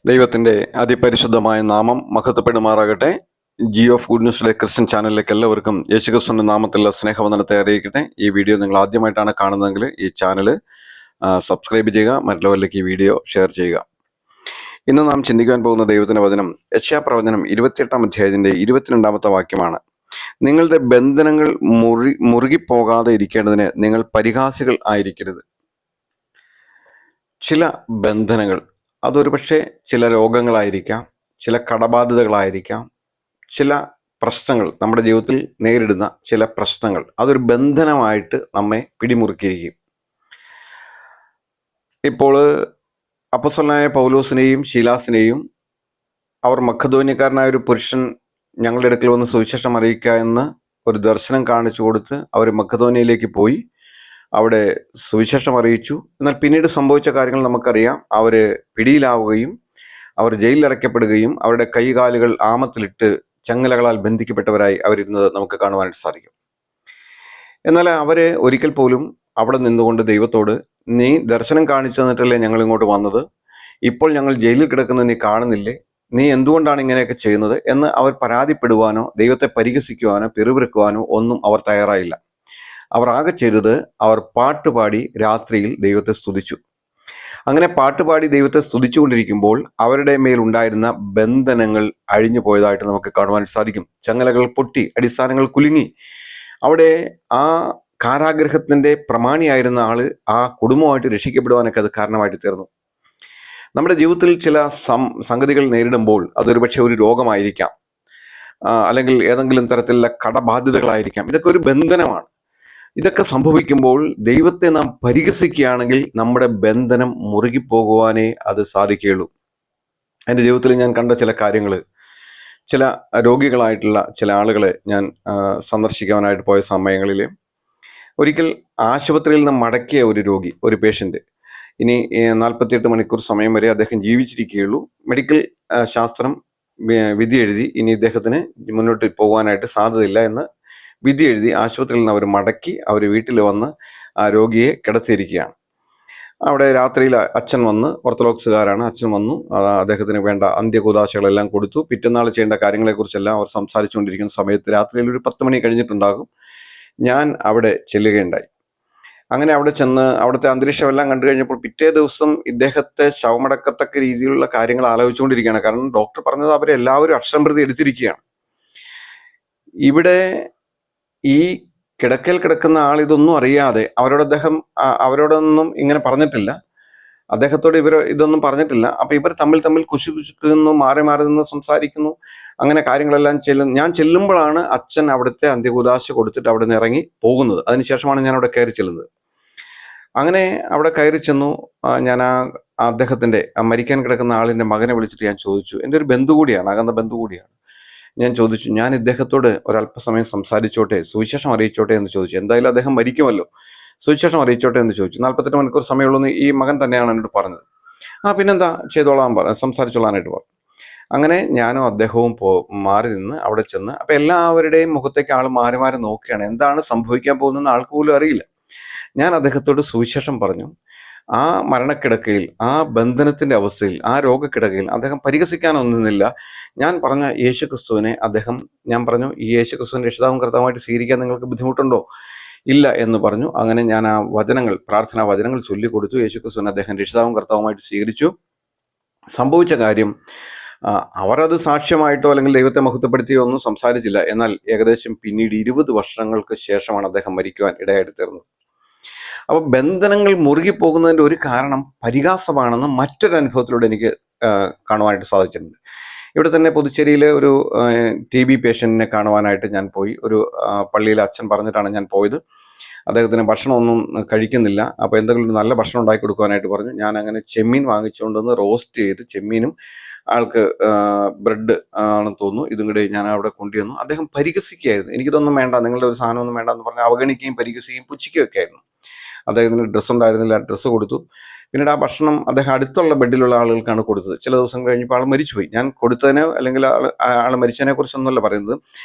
ദൈവത്തിൻ്റെ അതിപരിശുദ്ധമായ നാമം മഹത്വപ്പെടുമാറാകട്ടെ. G of good ന്യൂസിലെ Christian ചാനലിലേക്ക് എല്ലാവർക്കും യേശുക്രിസ്തുവിൻ്റെ നാമത്തിലുള്ള സ്നേഹവന്ദനത്തെ അറിയിക്കട്ടെ. ഈ വീഡിയോ നിങ്ങൾ ആദ്യമായിട്ടാണ് കാണുന്നതെങ്കിൽ ഈ ചാനൽ സബ്സ്ക്രൈബ് ചെയ്യുക, മറ്റുള്ളവരിലേക്ക് ഈ വീഡിയോ ഷെയർ ചെയ്യുക. ഇന്ന് നാം ചിന്തിക്കാൻ പോകുന്ന ദൈവത്തിൻ്റെ വചനം യെശയ്യാപ്രവചനം 28-ാം അധ്യായത്തിൻ്റെ 22-ാമത്തെ വാക്യമാണ്. നിങ്ങളുടെ ബന്ധനങ്ങൾ മുറുകിപ്പോകാതെ ഇരിക്കേണ്ടതിന് നിങ്ങൾ പരിഹാസികൾ ആയിരിക്കരുത്. ചില ബന്ധനങ്ങൾ അതൊരു പക്ഷേ ചില രോഗങ്ങളായിരിക്കാം, ചില കടബാധ്യതകളായിരിക്കാം, ചില പ്രശ്നങ്ങൾ, നമ്മുടെ ജീവിതത്തിൽ നേരിടുന്ന ചില പ്രശ്നങ്ങൾ അതൊരു ബന്ധനമായിട്ട് നമ്മെ പിടിമുറുക്കിയിരിക്കും. ഇപ്പോൾ അപ്പോസ്തലനായ പൗലോസിനെയും ശീലാസിനെയും അവർ മക്കെദോന്യക്കാരനായ ഒരു പുരുഷൻ ഞങ്ങളുടെ അടുക്കൽ വന്ന് സുവിശേഷം അറിയിക്കുക എന്ന് ഒരു ദർശനം കാണിച്ചു കൊടുത്ത് അവർ മക്കെദോന്യയിലേക്ക് പോയി അവിടെ സുവിശേഷം അറിയിച്ചു. എന്നാൽ പിന്നീട് സംഭവിച്ച കാര്യങ്ങൾ നമുക്കറിയാം. അവർ പിടിയിലാവുകയും അവർ ജയിലിലടയ്ക്കപ്പെടുകയും അവരുടെ കൈകാലുകൾ ആമത്തിലിട്ട് ചങ്ങലകളാൽ ബന്ധിക്കപ്പെട്ടവരായി അവരിരുന്നത് നമുക്ക് കാണുവാനായിട്ട് സാധിക്കും. എന്നാൽ അവരെ ഒരിക്കൽ പോലും അവിടെ നിന്നുകൊണ്ട് ദൈവത്തോട്, നീ ദർശനം കാണിച്ചു തന്നിട്ടല്ലേ ഞങ്ങൾ ഇങ്ങോട്ട് വന്നത്, ഇപ്പോൾ ഞങ്ങൾ ജയിലിൽ കിടക്കുന്നത് നീ കാണുന്നില്ലേ, നീ എന്തുകൊണ്ടാണ് ഇങ്ങനെയൊക്കെ ചെയ്യുന്നത് എന്ന് അവർ പരാതിപ്പെടുവാനോ ദൈവത്തെ പരിഹസിക്കുവാനോ പിറുപിറുക്കുവാനോ ഒന്നും അവർ തയ്യാറായില്ല. അവർ ആകെ ചെയ്തത് അവർ പാട്ടുപാടി രാത്രിയിൽ ദൈവത്തെ സ്തുതിച്ചു. അങ്ങനെ പാട്ടുപാടി ദൈവത്തെ സ്തുതിച്ചുകൊണ്ടിരിക്കുമ്പോൾ അവരുടെ മേലുണ്ടായിരുന്ന ബന്ധനങ്ങൾ അഴിഞ്ഞു പോയതായിട്ട് നമുക്ക് കാണുവാൻ സാധിക്കും. ചങ്ങലകൾ പൊട്ടി, അടിസ്ഥാനങ്ങൾ കുലുങ്ങി. അവിടെ ആ കാരാഗ്രഹത്തിന്റെ പ്രമാണിയായിരുന്ന ആള് ആ കുടുംബമായിട്ട് രക്ഷിക്കപ്പെടുവാനൊക്കെ അത് കാരണമായിട്ട് തീർന്നു. നമ്മുടെ ജീവിതത്തിൽ ചില സംഗതികൾ നേരിടുമ്പോൾ അതൊരു പക്ഷേ ഒരു രോഗമായിരിക്കാം, അല്ലെങ്കിൽ ഏതെങ്കിലും തരത്തിലുള്ള കടബാധ്യതകളായിരിക്കാം. ഇതൊക്കെ ഒരു ബന്ധനമാണ്. ഇതൊക്കെ സംഭവിക്കുമ്പോൾ ദൈവത്തെ നാം പരിഹസിക്കുകയാണെങ്കിൽ നമ്മുടെ ബന്ധനം മുറുകിപ്പോകുവാനേ അത് സാധിക്കുകയുള്ളൂ. എൻ്റെ ജീവിതത്തിൽ ഞാൻ കണ്ട ചില കാര്യങ്ങൾ, ചില രോഗികളായിട്ടുള്ള ചില ആളുകളെ ഞാൻ സന്ദർശിക്കാനായിട്ട് പോയ സമയങ്ങളിൽ ഒരിക്കൽ ആശുപത്രിയിൽ നിന്ന് മടക്കിയ ഒരു രോഗി, ഒരു പേഷ്യൻ്റ്, ഇനി 48 മണിക്കൂർ സമയം വരെ അദ്ദേഹം ജീവിച്ചിരിക്കുകയുള്ളൂ. മെഡിക്കൽ ശാസ്ത്രം വിധി എഴുതി ഇനി ഇദ്ദേഹത്തിന് മുന്നോട്ട് പോകാനായിട്ട് സാധ്യതയില്ല എന്ന് വിധി എഴുതി ആശുപത്രിയിൽ നിന്ന് അവർ മടക്കി അവർ വീട്ടിൽ വന്ന് ആ രോഗിയെ കിടത്തിയിരിക്കുകയാണ്. അവിടെ രാത്രിയിൽ അച്ഛൻ വന്ന്, ഓർത്തഡോക്സുകാരാണ്, അച്ഛൻ വന്നു അദ്ദേഹത്തിന് വേണ്ട അന്ത്യകൂദാശകളെല്ലാം കൊടുത്തു. പിറ്റന്നാൾ ചെയ്യേണ്ട കാര്യങ്ങളെക്കുറിച്ചെല്ലാം അവർ സംസാരിച്ചുകൊണ്ടിരിക്കുന്ന സമയത്ത് രാത്രിയിൽ ഒരു 10 മണി കഴിഞ്ഞിട്ടുണ്ടാകും. ഞാൻ അവിടെ ചെല്ലുകയുണ്ടായി. അങ്ങനെ അവിടെ ചെന്ന് അവിടുത്തെ അന്തരീക്ഷമെല്ലാം കണ്ടു കഴിഞ്ഞപ്പോൾ പിറ്റേ ദിവസം ഇദ്ദേഹത്തെ ശവമടക്കത്തക്ക രീതിയിലുള്ള കാര്യങ്ങൾ ആലോചിച്ചുകൊണ്ടിരിക്കുകയാണ്. കാരണം ഡോക്ടർ പറഞ്ഞത് അവരെല്ലാവരും അക്ഷരം പ്രതി എടുത്തിരിക്കുകയാണ്. ഇവിടെ ഈ കിടക്കയിൽ കിടക്കുന്ന ആൾ ഇതൊന്നും അറിയാതെ അവരോടൊന്നും ഇങ്ങനെ പറഞ്ഞിട്ടില്ല, അദ്ദേഹത്തോട് ഇതൊന്നും പറഞ്ഞിട്ടില്ല. അപ്പൊ ഇവർ തമ്മിൽ കുശുകുശുക്കുന്നു, മാറി മാറി നിന്ന് സംസാരിക്കുന്നു. അങ്ങനെ കാര്യങ്ങളെല്ലാം ഞാൻ ചെല്ലുമ്പോഴാണ് അച്ഛൻ അവിടുത്തെ അന്ത്യകൂദാശ കൊടുത്തിട്ട് അവിടെ നിന്ന് ഇറങ്ങി പോകുന്നത്. അതിനുശേഷമാണ് ഞാൻ അവിടെ കയറി ചെല്ലുന്നത്. അങ്ങനെ അവിടെ കയറി ചെന്നു. ഞാൻ അദ്ദേഹത്തിന്റെ മരിക്കാൻ കിടക്കുന്ന ആളിന്റെ മകനെ വിളിച്ചിട്ട് ഞാൻ ചോദിച്ചു, എൻ്റെ ഒരു ബന്ധു കൂടിയാണ്, അകന്ന ബന്ധു കൂടിയാണ്. ഞാൻ ചോദിച്ചു, ഞാൻ ഇദ്ദേഹത്തോട് ഒരല്പസമയം സംസാരിച്ചോട്ടെ, സുവിശേഷം അറിയിച്ചോട്ടെ എന്ന് ചോദിച്ചു. എന്തായാലും അദ്ദേഹം മരിക്കുമല്ലോ, സുവിശേഷം അറിയിച്ചോട്ടെ എന്ന് ചോദിച്ചു. 48 മണിക്കൂർ സമയമുള്ളൂ ഈ മകൻ തന്നെയാണ് എന്നോട് പറഞ്ഞത്. പിന്നെന്താ, സംസാരിച്ചോളാനായിട്ട് പറഞ്ഞു. അങ്ങനെ ഞാനും അദ്ദേഹവും മാറി നിന്ന് അവിടെ ചെന്ന്, അപ്പൊ എല്ലാവരുടെയും മുഖത്തേക്ക് ആൾ മാറി മാറി നോക്കുകയാണ്. എന്താണ് സംഭവിക്കാൻ പോകുന്നതെന്ന് ആൾക്ക് പോലും അറിയില്ല. ഞാൻ അദ്ദേഹത്തോട് സുവിശേഷം പറഞ്ഞു. ആ മരണക്കിടക്കയിൽ, ആ ബന്ധനത്തിന്റെ അവസ്ഥയിൽ, ആ രോഗക്കിടക്കയിൽ അദ്ദേഹം പരിഹസിക്കാനൊന്നുമില്ല. ഞാൻ പറഞ്ഞ യേശുക്രിസ്തുവിനെ ഞാൻ പറഞ്ഞു, ഈ യേശുക്രിസ്തുവിനെ രക്ഷിതാവും കർത്താവുമായിട്ട് സ്വീകരിക്കാൻ നിങ്ങൾക്ക് ബുദ്ധിമുട്ടുണ്ടോ? ഇല്ല എന്ന് പറഞ്ഞു. അങ്ങനെ ഞാൻ ആ പ്രാർത്ഥനാ വചനങ്ങൾ ചൊല്ലിക്കൊടുത്തു. യേശുക്രിസ്തുവിനെ അദ്ദേഹം രക്ഷിതാവും കർത്താവുമായിട്ട് സ്വീകരിച്ചു. സംഭവിച്ച കാര്യം, അവരത് സാക്ഷ്യമായിട്ടോ അല്ലെങ്കിൽ ദൈവത്തെ മഹത്വപ്പെടുത്തിയോ ഒന്നും സംസാരിച്ചില്ല. എന്നാൽ ഏകദേശം പിന്നീട് 20 വർഷങ്ങൾക്ക് ശേഷമാണ് അദ്ദേഹം മരിക്കുവാൻ ഇടയായിട്ട് തീർന്നത്. അപ്പോൾ ബന്ധനങ്ങൾ മുറുകിപ്പോകുന്നതിൻ്റെ ഒരു കാരണം പരിഹാസമാണെന്ന് മറ്റൊരു അനുഭവത്തിലൂടെ എനിക്ക് കാണുവാനായിട്ട് സാധിച്ചിട്ടുണ്ട്. ഇവിടെ തന്നെ പുതുച്ചേരിയിലെ ഒരു TB പേഷ്യൻറ്റിനെ കാണുവാനായിട്ട് ഞാൻ പോയി. ഒരു പള്ളിയിലെ അച്ഛൻ പറഞ്ഞിട്ടാണ് ഞാൻ പോയത്. അദ്ദേഹത്തിന് ഭക്ഷണമൊന്നും കഴിക്കുന്നില്ല. അപ്പോൾ എന്തെങ്കിലും നല്ല ഭക്ഷണം ഉണ്ടാക്കി കൊടുക്കുവാനായിട്ട് പറഞ്ഞു. ഞാൻ അങ്ങനെ ചെമ്മീൻ വാങ്ങിച്ചുകൊണ്ടുവന്ന് റോസ്റ്റ് ചെയ്ത്, ചെമ്മീനും ആൾക്ക് ബ്രെഡ് ആണെന്ന് തോന്നുന്നു, ഇതും കൂടെ ഞാൻ അവിടെ കൊണ്ടുവന്നു. അദ്ദേഹം പരിഹസിക്കുകയായിരുന്നു. എനിക്കിതൊന്നും വേണ്ട, നിങ്ങളുടെ ഒരു സാധനമൊന്നും വേണ്ട എന്ന് പറഞ്ഞ് അവഗണിക്കുകയും പരിഹസിക്കുകയും പുച്ഛിക്കുകയൊക്കെ ആയിരുന്നു. അദ്ദേഹത്തിന് ഡ്രസ്സ് ഉണ്ടായിരുന്നില്ല, ഡ്രസ്സ് കൊടുത്തു. പിന്നീട് ആ ഭക്ഷണം അദ്ദേഹം അടുത്തുള്ള ബെഡിലുള്ള ആളുകൾക്കാണ് കൊടുത്തത്. ചില ദിവസം കഴിഞ്ഞപ്പോൾ ആൾ മരിച്ചുപോയി. ഞാൻ കൊടുത്തതിനോ അല്ലെങ്കിൽ ആൾ മരിച്ചതിനെ കുറിച്ചൊന്നുമല്ല പറയുന്നത്.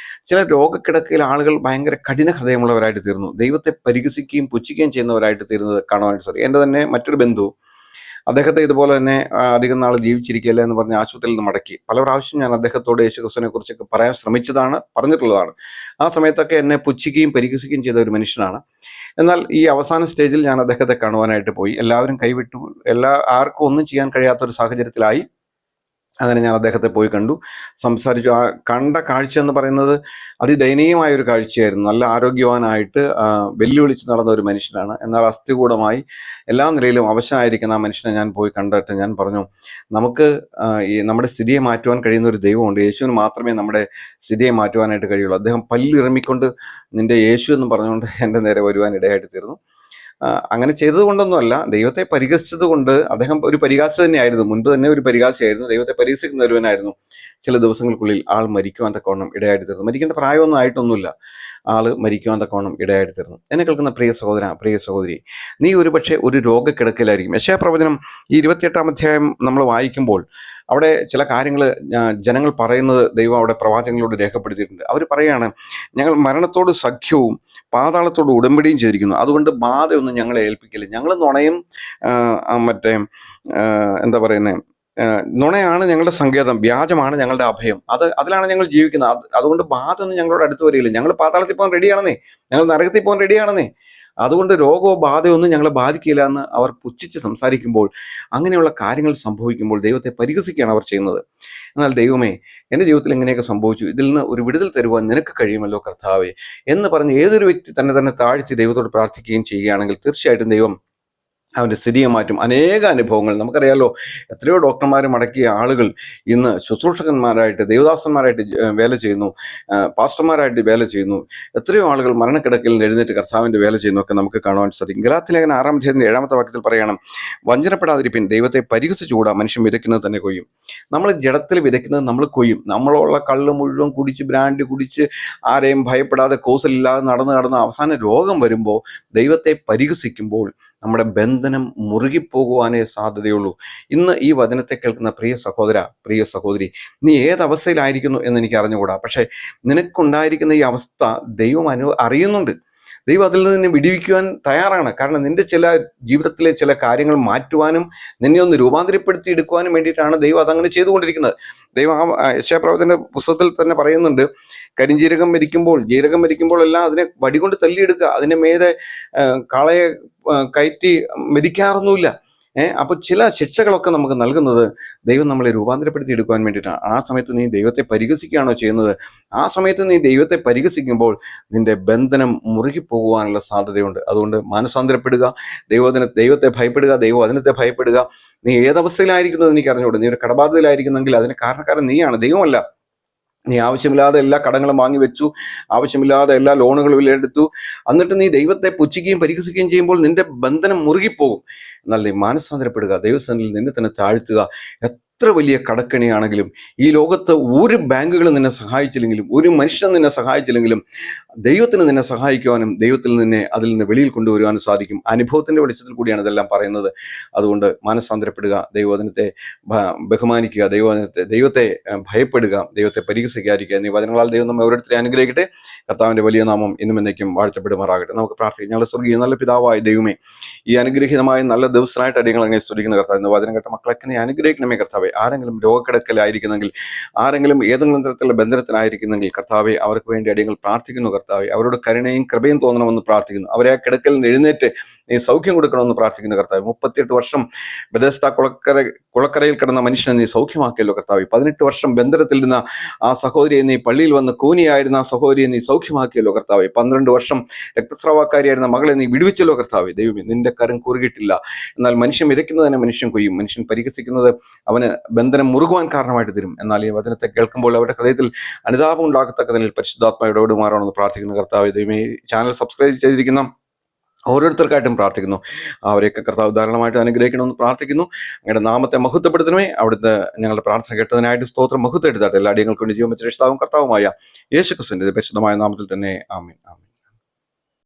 ചില രോഗക്കിടക്കയിൽ ആളുകൾ ഭയങ്കര കഠിന ഹൃദയമുള്ളവരായിട്ട് തീർന്നു, ദൈവത്തെ പരിഹസിക്കുകയും പുച്ഛിക്കുകയും ചെയ്യുന്നവരായിട്ട് തീരുന്നത് കാണുവാനായിട്ട് സാധിക്കും. എൻ്റെ തന്നെ മറ്റൊരു ബന്ധു, അദ്ദേഹത്തെ ഇതുപോലെ തന്നെ അധികം നാൾ ജീവിച്ചിരിക്കില്ല എന്ന് പറഞ്ഞ് ആശുപത്രിയിൽ നിന്ന് മടക്കി. പല പ്രാവശ്യം ഞാൻ അദ്ദേഹത്തോട് യേശുക്രിസ്തുവിനെ കുറിച്ചൊക്കെ പറയാൻ പറഞ്ഞിട്ടുള്ളതാണ്. ആ സമയത്തൊക്കെ എന്നെ പുച്ഛിക്കുകയും പരിഹസിക്കുകയും ചെയ്ത ഒരു മനുഷ്യനാണ്. എന്നാൽ ഈ അവസാന സ്റ്റേജിൽ ഞാൻ അദ്ദേഹത്തെ കാണുവാനായിട്ട് പോയി. എല്ലാവരും കൈവിട്ടു. ആർക്കും ഒന്നും ചെയ്യാൻ കഴിയാത്തൊരു സാഹചര്യത്തിലായി. അങ്ങനെ ഞാൻ അദ്ദേഹത്തെ പോയി കണ്ടു, സംസാരിച്ചു. ആ കണ്ട കാഴ്ച എന്ന് പറയുന്നത് അതിദയനീയമായ ഒരു കാഴ്ചയായിരുന്നു. നല്ല ആരോഗ്യവാനായിട്ട് വെല്ലുവിളിച്ച് നടന്ന ഒരു മനുഷ്യനാണ്. എന്നാൽ അസ്ഥികൂടമായി എല്ലാ നിലയിലും അവശനായിരിക്കുന്ന ആ മനുഷ്യനെ ഞാൻ പോയി കണ്ടിട്ട് ഞാൻ പറഞ്ഞു, നമുക്ക് ഈ നമ്മുടെ സ്ഥിതിയെ മാറ്റുവാൻ കഴിയുന്ന ഒരു ദൈവമുണ്ട്. യേശുവിന് മാത്രമേ നമ്മുടെ സ്ഥിതിയെ മാറ്റുവാനായിട്ട് കഴിയുള്ളൂ. അദ്ദേഹം പല്ലിറമിക്കൊണ്ട് നിന്റെ യേശു എന്ന് പറഞ്ഞുകൊണ്ട് എൻ്റെ നേരെ വരുവാൻ ഇടയായിട്ട് തീർന്നു. അങ്ങനെ ചെയ്തത് കൊണ്ടൊന്നുമല്ല, ദൈവത്തെ പരിഹസിച്ചത് കൊണ്ട്. അദ്ദേഹം ഒരു പരിഹാസി തന്നെയായിരുന്നു, മുൻപ് തന്നെ ഒരു പരിഹാസിയായിരുന്നു, ദൈവത്തെ പരിഹസിക്കുന്ന ഒരുവനായിരുന്നു. ചില ദിവസങ്ങൾക്കുള്ളിൽ ആൾ മരിക്കുവാൻ തക്കവണ്ണം ഇടയായിട്ട് തീർന്നു. മരിക്കേണ്ട പ്രായമൊന്നും ആയിട്ടൊന്നുമില്ല, ആള് മരിക്കുവാൻ തക്കവണ്ണം ഇടയായിട്ട് തീർന്നു. എന്നെ കേൾക്കുന്ന പ്രിയ സഹോദര, പ്രിയ സഹോദരി, നീ ഒരുപക്ഷെ ഒരു രോഗക്കിടക്കയിലായിരിക്കും. യെശയ്യാപ്രവചനം 28-ാം അധ്യായം നമ്മൾ വായിക്കുമ്പോൾ അവിടെ ചില കാര്യങ്ങൾ ജനങ്ങൾ പറയുന്നത് ദൈവം അവിടെ പ്രവാചകങ്ങളോട് രേഖപ്പെടുത്തിയിട്ടുണ്ട്. അവർ പറയാണ്, ഞങ്ങൾ മരണത്തോട് സഖ്യവും പാതാളത്തോട് ഉടമ്പടിയും ചെയ്തിരിക്കുന്നു, അതുകൊണ്ട് ബാധയൊന്നും ഞങ്ങളെ ഏൽപ്പിക്കില്ല. ഞങ്ങൾ നുണയും എന്താ പറയുന്നത്, നുണയാണ് ഞങ്ങളുടെ സങ്കേതം, വ്യാജമാണ് ഞങ്ങളുടെ അഭയം, അതിലാണ് ഞങ്ങൾ ജീവിക്കുന്നത്. അതുകൊണ്ട് ബാധയൊന്നും ഞങ്ങളോട് അടുത്ത് വരികയില്ല. ഞങ്ങൾ പാതാളത്തിൽ പോകാൻ റെഡിയാണെന്നേ, ഞങ്ങൾ നരകത്തിൽ പോകാൻ റെഡിയാണെന്നേ, അതുകൊണ്ട് രോഗമോ ബാധയോ ഒന്നും ഞങ്ങളെ ബാധിക്കില്ല എന്ന് അവർ പുച്ഛിച്ച് സംസാരിക്കുമ്പോൾ, അങ്ങനെയുള്ള കാര്യങ്ങൾ സംഭവിക്കുമ്പോൾ ദൈവത്തെ പരിഹസിക്കുകയാണ് അവർ ചെയ്യുന്നത്. എന്നാൽ ദൈവമേ, എൻ്റെ ജീവിതത്തിൽ എങ്ങനെയൊക്കെ സംഭവിച്ചു, ഇതിൽ നിന്ന് ഒരു വിടുതൽ തരുവാൻ നിനക്ക് കഴിയുമല്ലോ കർത്താവേ എന്ന് പറഞ്ഞ് ഏതൊരു വ്യക്തി തന്നെ താഴ്ത്തി ദൈവത്തോട് പ്രാർത്ഥിക്കുകയും ചെയ്യുകയാണെങ്കിൽ തീർച്ചയായിട്ടും ദൈവം അവൻ്റെ സ്ഥിതിയെ മാറ്റും. അനേക അനുഭവങ്ങൾ നമുക്കറിയാലോ. എത്രയോ ഡോക്ടർമാരും അടക്കിയ ആളുകൾ ഇന്ന് ശുശ്രൂഷകന്മാരായിട്ട്, ദേവദാസന്മാരായിട്ട് വേല ചെയ്യുന്നു, പാസ്റ്റർമാരായിട്ട് വേല ചെയ്യുന്നു. എത്രയോ ആളുകൾ മരണക്കിടക്കയിൽ നിന്ന് എഴുന്നേറ്റ് കർത്താവിൻ്റെ വേല ചെയ്യുന്നതൊക്കെ നമുക്ക് കാണുവാൻ സാധിക്കും. ഗലാത്യലേഖനം 6-ാം അധ്യായത്തിന്റെ 7-ാമത്തെ വാക്യത്തിൽ പറയണം, വഞ്ചനപ്പെടാതിരിപ്പിൻ, ദൈവത്തെ പരിഹസിച്ചുകൂടാ, മനുഷ്യൻ വിതയ്ക്കുന്നത് തന്നെ കൊയ്യും. നമ്മൾ ജഡത്തിൽ വിതയ്ക്കുന്നത് നമ്മൾ കൊയ്യും. നമ്മളുള്ള കള്ള് മുഴുവൻ കുടിച്ച്, ബ്രാൻഡ് കുടിച്ച്, ആരെയും ഭയപ്പെടാതെ കോസലില്ലാതെ നടന്ന് അവസാന രോഗം വരുമ്പോൾ ദൈവത്തെ പരിഹസിക്കുമ്പോൾ നമ്മുടെ ബന്ധനം മുറുകിപ്പോകുവാനേ സാധ്യതയുള്ളൂ. ഇന്ന് ഈ വചനത്തെ കേൾക്കുന്ന പ്രിയ സഹോദര, പ്രിയ സഹോദരി, നീ ഏതവസ്ഥയിലായിരിക്കുന്നു എന്ന് എനിക്ക് അറിഞ്ഞുകൂടാ. പക്ഷെ നിനക്കുണ്ടായിരിക്കുന്ന ഈ അവസ്ഥ ദൈവം അറിയുന്നുണ്ട്. ദൈവം അതിൽ നിന്ന് നിന്നെ വിടിവിക്കുവാൻ തയ്യാറാണ്. കാരണം നിന്റെ ചില ജീവിതത്തിലെ ചില കാര്യങ്ങൾ മാറ്റുവാനും നിന്നെ ഒന്ന് രൂപാന്തരപ്പെടുത്തി എടുക്കുവാനും വേണ്ടിയിട്ടാണ് ദൈവം അതങ്ങനെ ചെയ്തുകൊണ്ടിരിക്കുന്നത്. ദൈവം യെശയ്യാപ്രവചന പുസ്തകത്തിൽ തന്നെ പറയുന്നുണ്ട്, കരിഞ്ജീരകം ജീരകം എല്ലാം അതിനെ വടികൊണ്ട് തല്ലിയെടുക്കുക, അതിനെ മേലെ കാളയെ കയറ്റി മെതിക്കാറൊന്നുമില്ല. അപ്പോൾ ചില ശിക്ഷകളൊക്കെ നമുക്ക് നൽകുന്നത് ദൈവം നമ്മളെ രൂപാന്തരപ്പെടുത്തി എടുക്കുവാൻ വേണ്ടിയിട്ടാണ്. ആ സമയത്ത് നീ ദൈവത്തെ പരിഹസിക്കുകയാണോ ചെയ്യുന്നത്? ആ സമയത്ത് നീ ദൈവത്തെ പരിഹസിക്കുമ്പോൾ നിന്റെ ബന്ധനം മുറുകിപ്പോകുവാനുള്ള സാധ്യതയുണ്ട്. അതുകൊണ്ട് മാനസാന്തരപ്പെടുക, ദൈവത്തെ ഭയപ്പെടുക, ദൈവവചനത്തെ ഭയപ്പെടുക. നീ ഏതവസ്ഥയിലായിരിക്കുന്നത് എനിക്ക് അറിഞ്ഞുകൂടും. നീ ഒരു കടബാധ്യതയിലായിരിക്കുന്നെങ്കിൽ അതിന് കാരണക്കാരൻ നീയാണ്, ദൈവമല്ല. നീ ആവശ്യമില്ലാതെ എല്ലാ കടങ്ങളും വാങ്ങി വെച്ചു, ആവശ്യമില്ലാതെ എല്ലാ ലോണുകളും എടുത്തു, എന്നിട്ട് നീ ദൈവത്തെ പുച്ഛിക്കുകയും പരിഹസിക്കുകയും ചെയ്യുമ്പോൾ നിന്റെ ബന്ധനം മുറുകിപ്പോകും. എന്നാൽ നീ മാനസാന്തരപ്പെടുക, ദൈവസന്നിധിയിൽ നിന്നെ തന്നെ താഴ്ത്തുക. എത്ര വലിയ കടക്കണിയാണെങ്കിലും, ഈ ലോകത്ത് ഒരു ബാങ്കുകളും നിന്നെ സഹായിച്ചില്ലെങ്കിലും, ഒരു മനുഷ്യനും നിന്നെ സഹായിച്ചില്ലെങ്കിലും, ദൈവത്തിന് നിന്നെ സഹായിക്കുവാനും അതിൽ നിന്ന് വെളിയിൽ കൊണ്ടുവരുവാനും സാധിക്കും. അനുഭവത്തിന്റെ വെളിച്ചത്തിൽ കൂടിയാണ് ഇതെല്ലാം പറയുന്നത്. അതുകൊണ്ട് മാനസാന്തരപ്പെടുക, ദൈവവചനത്തെ ബഹുമാനിക്കുക, ദൈവത്തെ ഭയപ്പെടുക, ദൈവത്തെ പരിഹസിക്കാതിരിക്കുക എന്നീ വചനങ്ങളാൽ ദൈവം നമ്മെ ഓരോരുത്തരെ അനുഗ്രഹിക്കട്ടെ. കർത്താവിന്റെ വലിയ നാമം ഇന്നും എന്നേക്കും വാഴ്ത്തപ്പെടുമാറാകട്ടെ. നമുക്ക് പ്രാർത്ഥിക്കാം. ഞങ്ങളുടെ സ്വർഗീയ നല്ല പിതാവായ ദൈവമേ, ഈ അനുഗ്രഹീതമായ നല്ല ദിവസമായിട്ട് അടിയങ്ങൾ അങ്ങനെ സ്തുതിക്കുന്ന കർത്താവ്, ഇന്ന് വചനം കേട്ട മക്കളൊക്കെ നീ അനുഗ്രഹിക്കണമേ കർത്താവേ. ആരെങ്കിലും രോഗക്കിടക്കലായിരിക്കുന്നെങ്കിൽ, ആരെങ്കിലും ഏതെങ്കിലും തരത്തിലുള്ള ബന്ധനത്തിലായിരിക്കുന്നെങ്കിൽ കർത്താവെ, അവർക്ക് വേണ്ടി അടിയങ്ങൾ പ്രാർത്ഥിക്കുന്നു കർത്താവെ. അവരോട് കരുണയും കൃപയും തോന്നണമെന്ന് പ്രാർത്ഥിക്കുന്നു. അവരെ ആ കിടക്കൽ നിന്ന് എഴുന്നേറ്റ് നീ സൗഖ്യം കൊടുക്കണമെന്ന് പ്രാർത്ഥിക്കുന്നു കർത്താവെ. 38 വർഷം ബെഥസ്ദ കുളക്കരയിൽ കിടന്ന മനുഷ്യനെ നീ സൗഖ്യമാക്കിയല്ലോ കർത്താവെ. 18 വർഷം ബന്ധനത്തിൽ നിന്ന് ആ സഹോദരിയെ നീ പള്ളിയിൽ വന്ന് കൂനിയായിരുന്ന ആ സഹോദരിയെ നീ സൗഖ്യമാക്കിയല്ലോ കർത്താവെ. 12 വർഷം രക്തസ്രാവക്കാരിയായിരുന്ന മകളെ നീ വിടുവിച്ചല്ലോ കർത്താവെ. ദൈവമേ, നിന്റെ കരം കുറുകിയിട്ടില്ല. എന്നാൽ മനുഷ്യൻ വിതയ്ക്കുന്നത് തന്നെ മനുഷ്യൻ കൊയ്യും. മനുഷ്യൻ പരിഹസിക്കുന്നത് അവന് ബന്ധനം മുറുകുവാൻ കാരണമായിട്ട് തരും. എന്നാൽ ഈ വചനത്തെ കേൾക്കുമ്പോൾ അവരുടെ ഹൃദയത്തിൽ അനുതാപം ഉണ്ടാകത്തക്കതിൽ പരിശുദ്ധാത്മാവിടെ ഇടപെടുമാറാണെന്ന് പ്രാർത്ഥിക്കുന്നു കർത്താവ്. ദൈവമേ, ചാനൽ സബ്സ്ക്രൈബ് ചെയ്തിരിക്കുന്ന ഓരോരുത്തർക്കായിട്ടും പ്രാർത്ഥിക്കുന്നു. അവരെയൊക്കെ കർത്താവ് ധാരാളമായിട്ട് അനുഗ്രഹിക്കണമെന്ന് പ്രാർത്ഥിക്കുന്നു. അങ്ങയുടെ നാമത്തെ മഹത്വപ്പെടുത്തണമേ. അവിടുത്തെ ഞങ്ങളുടെ പ്രാർത്ഥന കേട്ടതിനായിട്ട് സ്തോത്രം മഹത്വം എടുത്താട്ടെ. എല്ലാ അടിയങ്ങൾക്ക് വേണ്ടി ജീവൻ വെച്ച രക്ഷിതാവും കർത്താവുമായ യേശുക്രിസ്തുവിന്റെ പരിശുദ്ധമായ നാമത്തിൽ തന്നെ ആമേൻ.